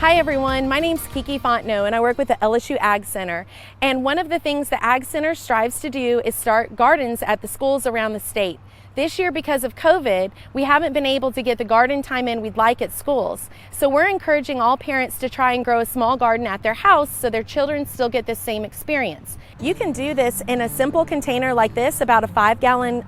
Hi everyone, my name's Kiki Fontenot and I work with the LSU Ag Center. And one of the things the Ag Center strives to do is start gardens at the schools around the state. This year, because of COVID, we haven't been able to get the garden time in we'd like at schools. So we're encouraging all parents to try and grow a small garden at their house so their children still get the same experience. You can do this in a simple container like this, about a 5-gallon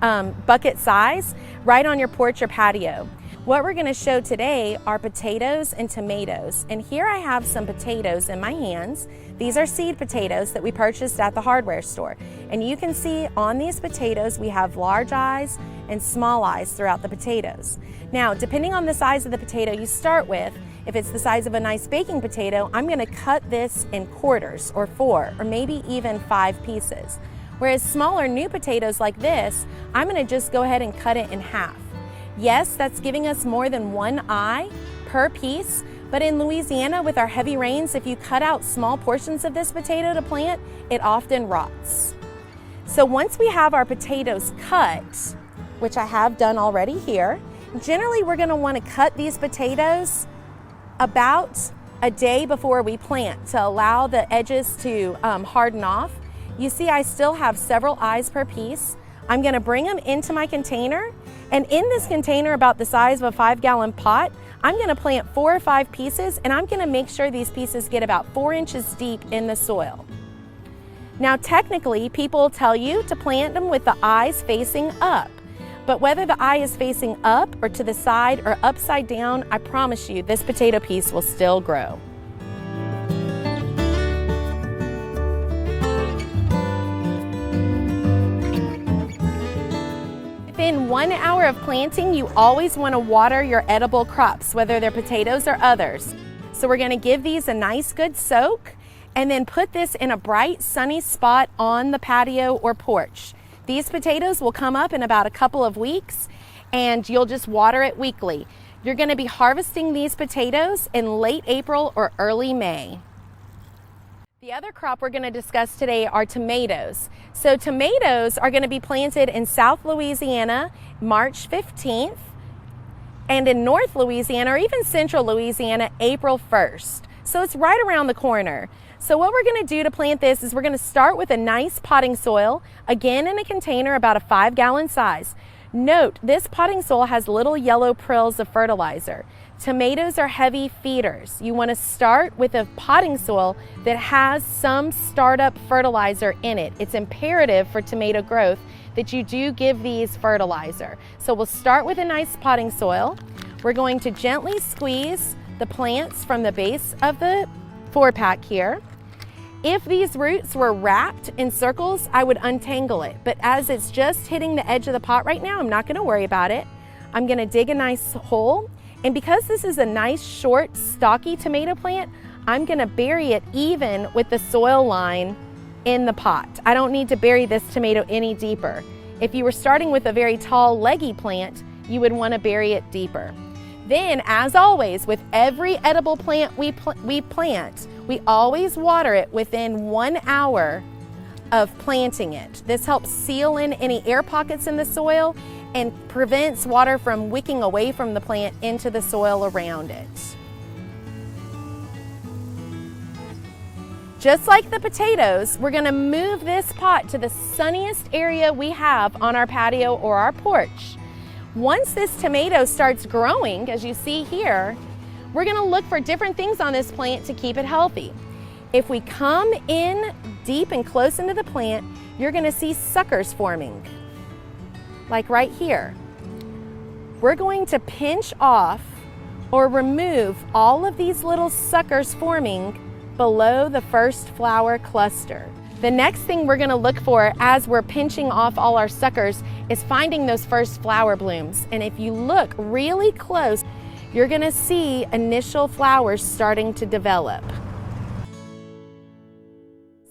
bucket size, right on your porch or patio. What we're going to show today are potatoes and tomatoes. And here I have some potatoes in my hands. These are seed potatoes that we purchased at the hardware store. And you can see on these potatoes we have large eyes and small eyes throughout the potatoes. Now, depending on the size of the potato you start with, if it's the size of a nice baking potato, I'm going to cut this in quarters or 4 or maybe even 5 pieces. Whereas smaller new potatoes like this, I'm going to just go ahead and cut it in half. Yes, that's giving us more than 1 eye per piece, but in Louisiana with our heavy rains, if you cut out small portions of this potato to plant, it often rots. So once we have our potatoes cut, which I have done already here, generally we're going to want to cut these potatoes about a day before we plant to allow the edges to harden off. You see I still have several eyes per piece. I'm going to bring them into my container, and in this container about the size of a 5-gallon pot, I'm going to plant 4 or 5 pieces, and I'm going to make sure these pieces get about 4 inches deep in the soil. Now technically, people tell you to plant them with the eyes facing up, but whether the eye is facing up or to the side or upside down, I promise you this potato piece will still grow. Within 1 hour of planting, you always want to water your edible crops, whether they're potatoes or others. So we're going to give these a nice good soak and then put this in a bright sunny spot on the patio or porch. These potatoes will come up in about a couple of weeks and you'll just water it weekly. You're going to be harvesting these potatoes in late April or early May. The other crop we're going to discuss today are tomatoes. So tomatoes are going to be planted in South Louisiana March 15th and in North Louisiana or even Central Louisiana April 1st. So it's right around the corner. So what we're going to do to plant this is we're going to start with a nice potting soil, again in a container about a 5-gallon size. Note, this potting soil has little yellow prills of fertilizer. Tomatoes are heavy feeders. You want to start with a potting soil that has some startup fertilizer in it. It's imperative for tomato growth that you do give these fertilizer. So we'll start with a nice potting soil. We're going to gently squeeze the plants from the base of the 4-pack here. If these roots were wrapped in circles, I would untangle it. But as it's just hitting the edge of the pot right now, I'm not going to worry about it. I'm going to dig a nice hole. And because this is a nice, short, stocky tomato plant, I'm going to bury it even with the soil line in the pot. I don't need to bury this tomato any deeper. If you were starting with a very tall, leggy plant, you would want to bury it deeper. Then, as always, with every edible plant we plant, we always water it within 1 hour of planting it. This helps seal in any air pockets in the soil and prevents water from wicking away from the plant into the soil around it. Just like the potatoes, we're going to move this pot to the sunniest area we have on our patio or our porch. Once this tomato starts growing, as you see here, we're going to look for different things on this plant to keep it healthy. If we come in deep and close into the plant, you're going to see suckers forming, like right here. We're going to pinch off or remove all of these little suckers forming below the first flower cluster. The next thing we're going to look for as we're pinching off all our suckers is finding those first flower blooms. And if you look really close, you're going to see initial flowers starting to develop.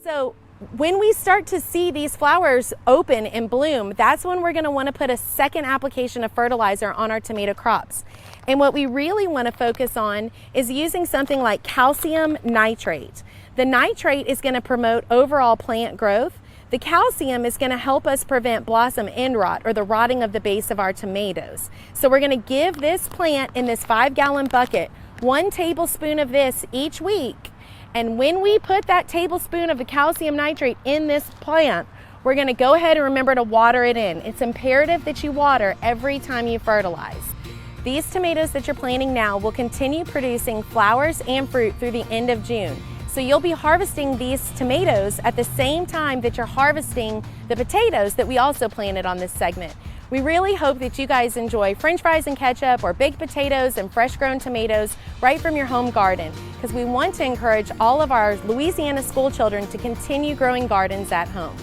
So when we start to see these flowers open and bloom, that's when we're going to want to put a second application of fertilizer on our tomato crops. And what we really want to focus on is using something like calcium nitrate. The nitrate is going to promote overall plant growth. The calcium is going to help us prevent blossom end rot, or the rotting of the base of our tomatoes. So we're going to give this plant in this 5-gallon bucket 1 tablespoon of this each week. And when we put that tablespoon of the calcium nitrate in this plant, we're going to go ahead and remember to water it in. It's imperative that you water every time you fertilize. These tomatoes that you're planting now will continue producing flowers and fruit through the end of June. So you'll be harvesting these tomatoes at the same time that you're harvesting the potatoes that we also planted on this segment. We really hope that you guys enjoy French fries and ketchup or baked potatoes and fresh grown tomatoes right from your home garden, because we want to encourage all of our Louisiana school children to continue growing gardens at home.